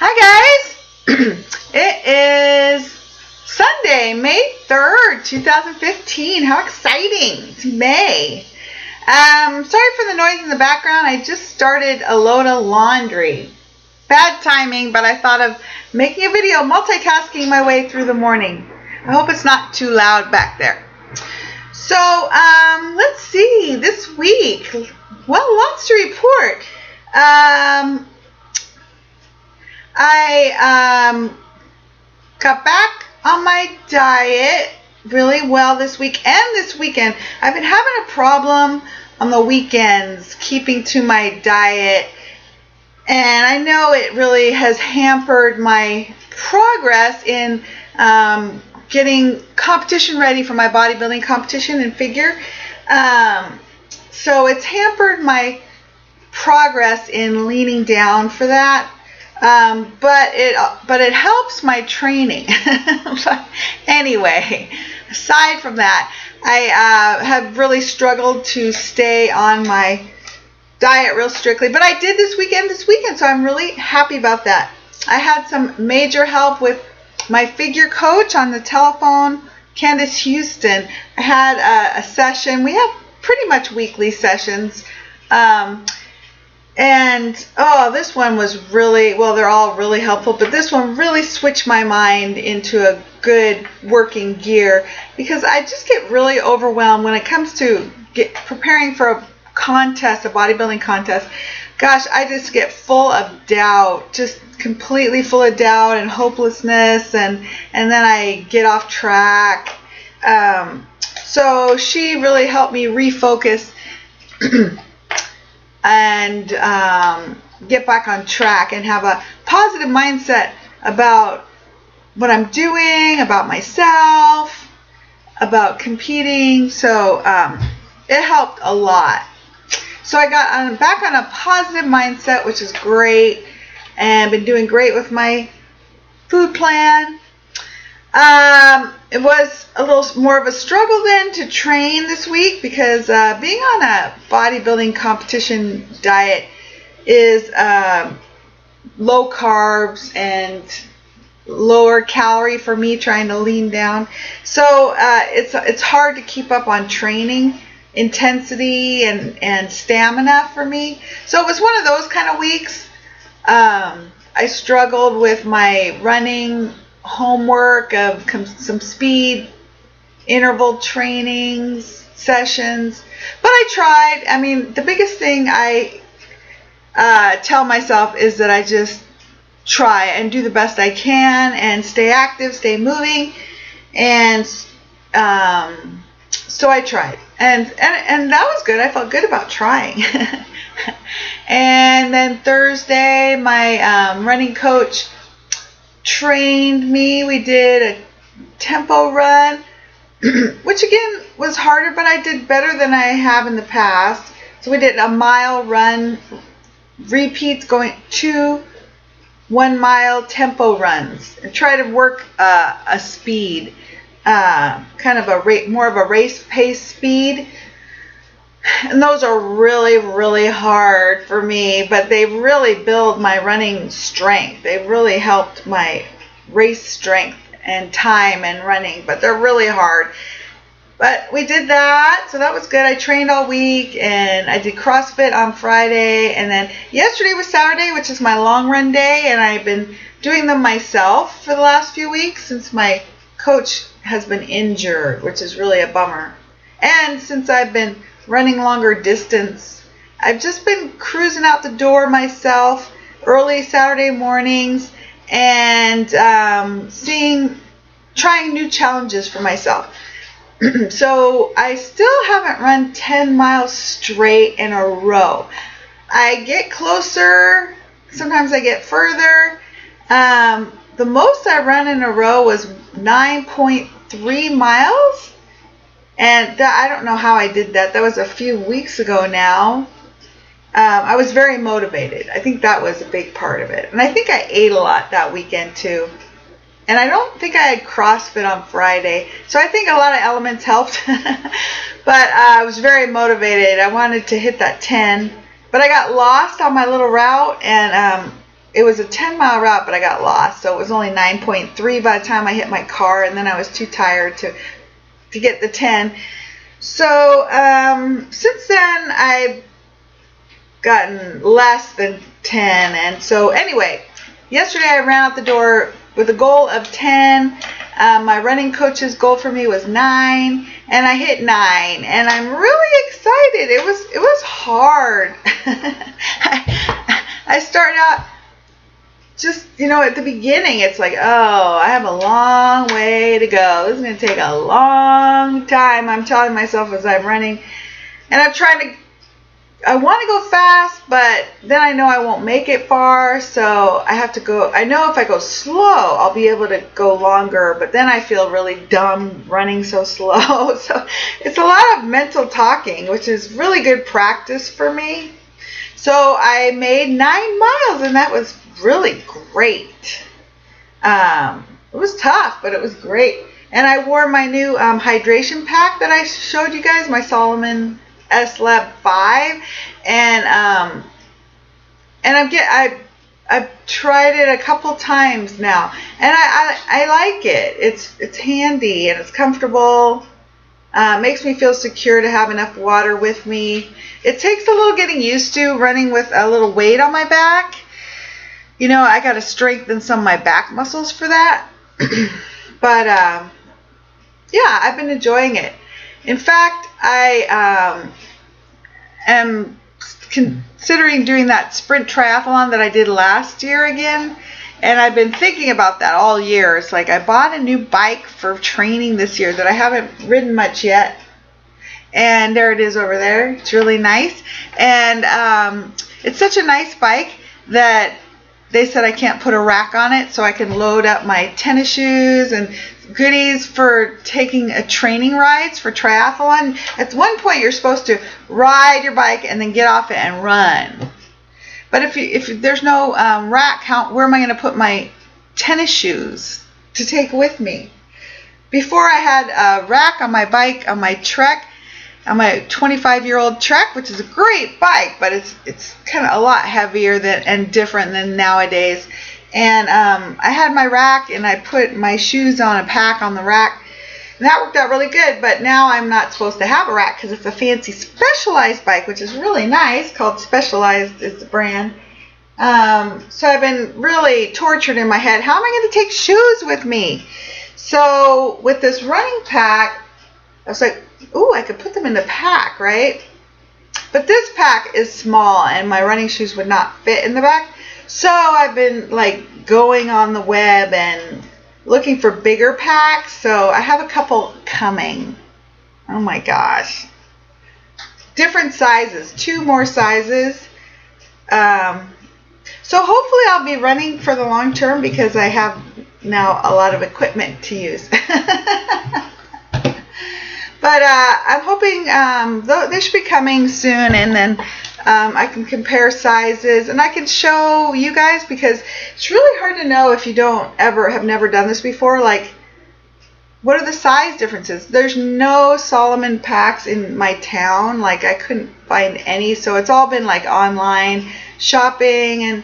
Hi guys! It is Sunday, May 3rd, 2015. How exciting! It's May. Sorry for the noise in the background. I just started a load of laundry. Bad timing, but I thought of making a video, multitasking my way through the morning. I hope it's not too loud back there. So, let's see, this week, well, lots to report. I got back on my diet really well this week and this weekend. I've been having a problem on the weekends keeping to my diet, and I know it really has hampered my progress in getting competition ready for my bodybuilding competition and figure. So it's hampered my progress in leaning down for that. But it helps my training. But anyway, aside from that, I have really struggled to stay on my diet real strictly. But I did this weekend, so I'm really happy about that. I had some major help with my figure coach on the telephone, Candice Houston. I had a session. We have pretty much weekly sessions. And this one was really, well, they're all really helpful, but this one really switched my mind into a good working gear, because I just get really overwhelmed when it comes to preparing for a contest, a bodybuilding contest. Gosh, I just get full of doubt, just completely full of doubt and hopelessness, and then I get off track. So she really helped me refocus and get back on track and have a positive mindset about what I'm doing, about myself, about competing. So it helped a lot. So I got back on a positive mindset, which is great, and been doing great with my food plan. It was a little more of a struggle then to train this week, because being on a bodybuilding competition diet is low carbs and lower calorie for me, trying to lean down. So it's hard to keep up on training intensity and stamina for me. So it was one of those kind of weeks. I struggled with my running homework of some speed interval trainings sessions, but I tried. I mean, the biggest thing I tell myself is that I just try and do the best I can and stay active, stay moving, and so I tried, and that was good. I felt good about trying. And then Thursday, my running coach trained me. We did a tempo run, which again was harder, but I did better than I have in the past. So we did a mile run, repeats, going 2 1-mile tempo runs, and try to work a speed, kind of more of a race pace speed. And those are really, really hard for me, but they really build my running strength. They really helped my race strength and time and running, but they're really hard. But we did that, so that was good. I trained all week, and I did CrossFit on Friday, and then yesterday was Saturday, which is my long run day, and I've been doing them myself for the last few weeks since my coach has been injured, which is really a bummer. And since I've been running longer distance, I've just been cruising out the door myself early Saturday mornings and trying new challenges for myself. So I still haven't run 10 miles straight in a row. I get closer, sometimes I get further. The most I ran in a row was 9.3 miles. And I don't know how I did that. That was a few weeks ago now. I was very motivated. I think that was a big part of it. And I think I ate a lot that weekend too. And I don't think I had CrossFit on Friday. So I think a lot of elements helped. But I was very motivated. I wanted to hit that 10. But I got lost on my little route, and it was a 10-mile route, but I got lost, so it was only 9.3 by the time I hit my car, and then I was too tired to get the 10. So since then, I've gotten less than 10, and so anyway, yesterday I ran out the door with a goal of 10. My running coach's goal for me was 9, and I hit 9, and I'm really excited. It was hard. I started out just, at the beginning, it's like, oh, I have a long way to go. This is going to take a long time, I'm telling myself as I'm running. And I want to go fast, but then I know I won't make it far, so I have to go. I know if I go slow, I'll be able to go longer, but then I feel really dumb running so slow. So it's a lot of mental talking, which is really good practice for me. So I made 9 miles, and that was really great. It was tough, but it was great. And I wore my new hydration pack that I showed you guys, my Solomon S-Lab 5, and I've tried it a couple times now, and I like it. It's handy and it's comfortable. Makes me feel secure to have enough water with me. It takes a little getting used to running with a little weight on my back. I got to strengthen some of my back muscles for that. But yeah, I've been enjoying it. In fact, I am considering doing that sprint triathlon that I did last year again, and I've been thinking about that all year. It's like I bought a new bike for training this year that I haven't ridden much yet, and there it is over there. It's really nice, and it's such a nice bike that they said I can't put a rack on it, so I can load up my tennis shoes and goodies for taking training rides for triathlon. At one point, you're supposed to ride your bike and then get off it and run. But if there's no rack, where am I going to put my tennis shoes to take with me? Before I had a rack on my bike on my Trek, on my 25-year-old Trek, which is a great bike, but it's kind of a lot heavier and different than nowadays. And I had my rack, and I put my shoes on a pack on the rack, and that worked out really good. But now I'm not supposed to have a rack because it's a fancy Specialized bike, which is really nice, called Specialized is the brand. So I've been really tortured in my head. How am I going to take shoes with me? So with this running pack, I was like, ooh, I could put them in the pack, right? But this pack is small, and my running shoes would not fit in the back. So I've been going on the web and looking for bigger packs. So I have a couple coming. Oh my gosh. Different sizes, 2 more sizes. So hopefully I'll be running for the long term because I have now a lot of equipment to use. But I'm hoping they should be coming soon, and then I can compare sizes, and I can show you guys, because it's really hard to know if you have never done this before. What are the size differences? There's no Solomon packs in my town. I couldn't find any, so it's all been online shopping, and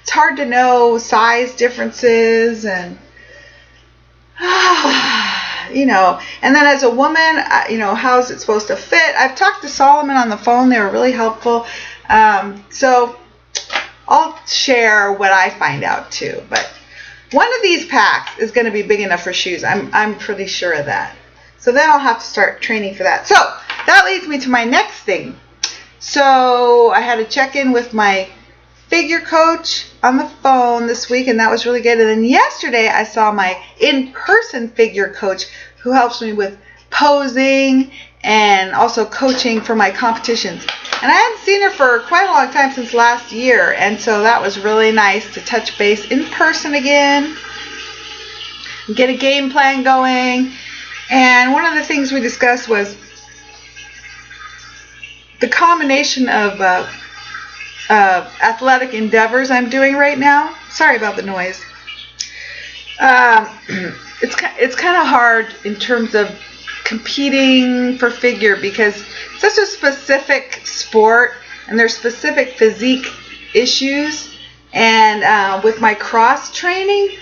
it's hard to know size differences, and and then as a woman, how's it supposed to fit? I've talked to Solomon on the phone. They were really helpful. So I'll share what I find out too. But one of these packs is going to be big enough for shoes. I'm pretty sure of that. So then I'll have to start training for that. So that leads me to my next thing. So I had a check-in with my figure coach on the phone this week, and that was really good. And then yesterday I saw my in-person figure coach, who helps me with posing and also coaching for my competitions. And I hadn't seen her for quite a long time, since last year, and so that was really nice to touch base in person again, get a game plan going. And one of the things we discussed was the combination of athletic endeavors I'm doing right now. Sorry about the noise. It's kind of hard in terms of competing for figure, because it's such a specific sport, and there's specific physique issues And with my cross training,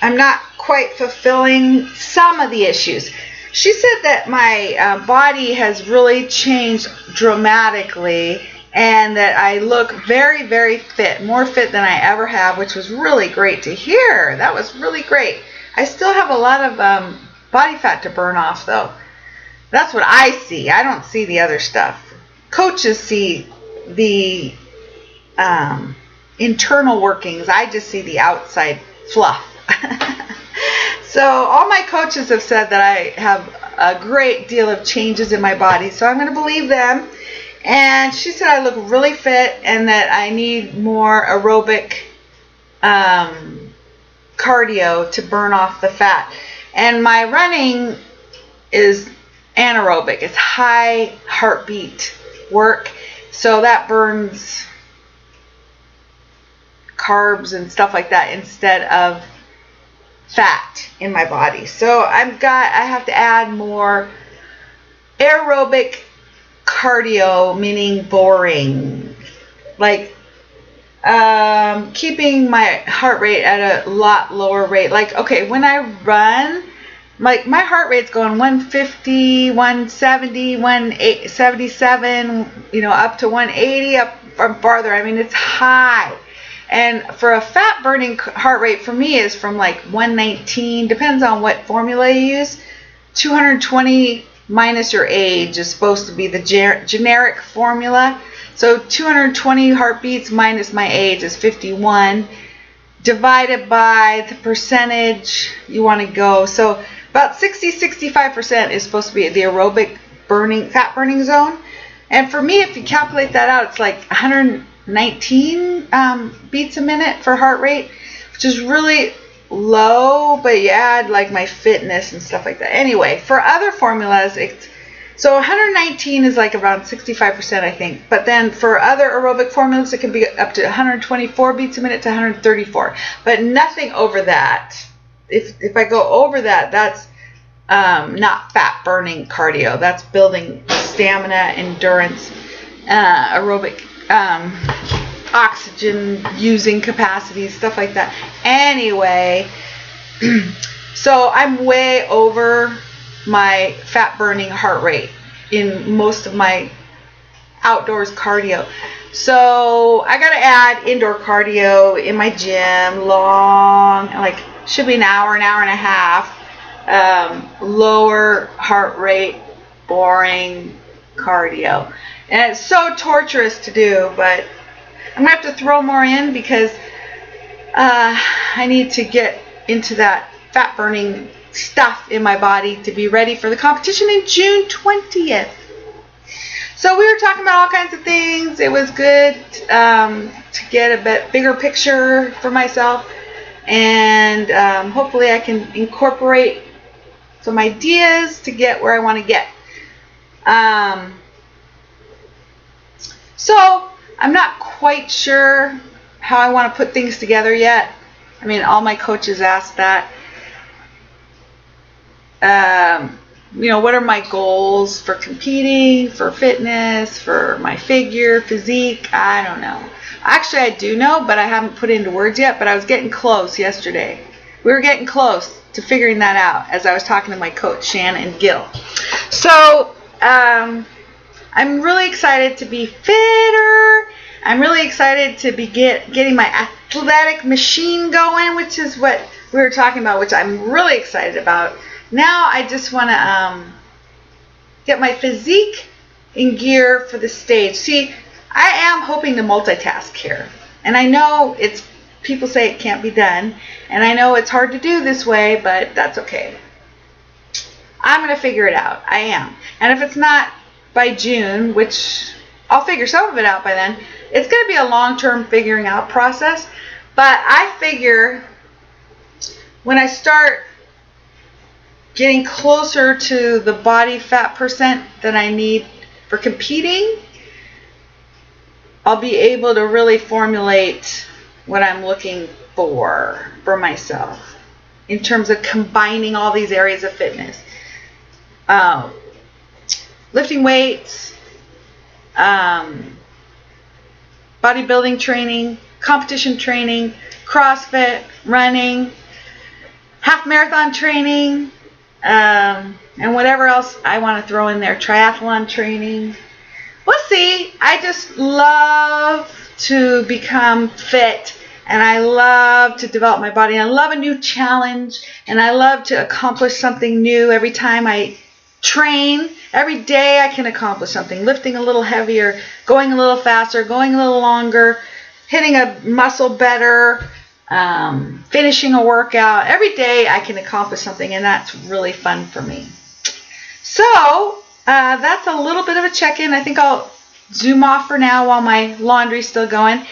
I'm not quite fulfilling some of the issues. She said that my body has really changed dramatically, and that I look very, very fit, more fit than I ever have, which was really great to hear. That was really great. I still have a lot of body fat to burn off, though. That's what I see. I don't see the other stuff. Coaches see the internal workings. I just see the outside fluff. So all my coaches have said that I have a great deal of changes in my body, so I'm going to believe them. And she said I look really fit and that I need more aerobic cardio to burn off the fat. And my running is anaerobic. It's high heartbeat work, so that burns carbs and stuff like that instead of fat in my body. So I have to add more aerobic cardio, meaning boring, like keeping my heart rate at a lot lower rate. Like, okay, when I run, like my heart rate's going 150, 170, 177, up to 180, up from farther. I mean, it's high. And for a fat burning heart rate for me is from like 119, depends on what formula you use. 220 minus your age is supposed to be the generic formula. So 220 heartbeats minus my age is 51, divided by the percentage you want to go. So about 60-65% is supposed to be the aerobic fat burning zone. And for me, if you calculate that out, it's like 119 beats a minute for heart rate, which is really low, but you add like my fitness and stuff like that. Anyway, for other formulas, so 119 is like around 65%, I think. But then for other aerobic formulas, it can be up to 124 beats a minute to 134, but nothing over that. If I go over that, that's not fat burning cardio. That's building stamina, endurance, aerobic oxygen using capacity, stuff like that. Anyway, so I'm way over my fat burning heart rate in most of my outdoors cardio. So I got to add indoor cardio in my gym, long, like should be an hour and a half, lower heart rate, boring cardio. And it's so torturous to do, but I'm going to have to throw more in because I need to get into that fat burning stuff in my body to be ready for the competition in June 20th. So we were talking about all kinds of things. It was good to get a bit bigger picture for myself, and hopefully I can incorporate some ideas to get where I want to get. So I'm not quite sure how I want to put things together yet. I mean, all my coaches ask that. What are my goals for competing, for fitness, for my figure, physique? I don't know. Actually, I do know, but I haven't put into words yet, but I was getting close yesterday. We were getting close to figuring that out as I was talking to my coach, Shannon Gill. So, I'm really excited to be fitter. I'm really excited to be getting my athletic machine going, which is what we were talking about, which I'm really excited about. Now I just want to get my physique in gear for the stage. See, I am hoping to multitask here. And I know people say it can't be done. And I know it's hard to do this way, but that's okay. I'm going to figure it out. I am. And if it's not by June, which I'll figure some of it out by then, it's going to be a long-term figuring out process. But I figure when I start getting closer to the body fat percent that I need for competing, I'll be able to really formulate what I'm looking for myself in terms of combining all these areas of fitness. Lifting weights, bodybuilding training, competition training, CrossFit, running, half marathon training, and whatever else I want to throw in there, triathlon training. We'll see. I just love to become fit, and I love to develop my body. I love a new challenge, and I love to accomplish something new every time I train. Every day I can accomplish something, lifting a little heavier, going a little faster, going a little longer, hitting a muscle better, finishing a workout. Every day I can accomplish something, and that's really fun for me. So that's a little bit of a check-in. I think I'll zoom off for now while my laundry's still going,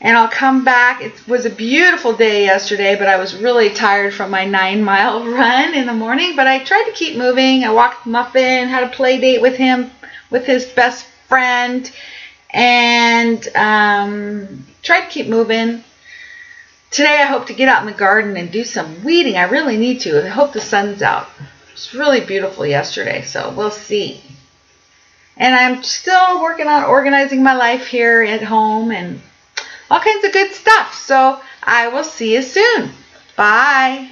and I'll come back. It was a beautiful day yesterday, but I was really tired from my 9-mile run in the morning, but I tried to keep moving. I walked Muffin, had a play date with him, with his best friend, and tried to keep moving. Today I hope to get out in the garden and do some weeding. I really need to. I hope the sun's out. It was really beautiful yesterday, so we'll see. And I'm still working on organizing my life here at home and all kinds of good stuff. So I will see you soon. Bye.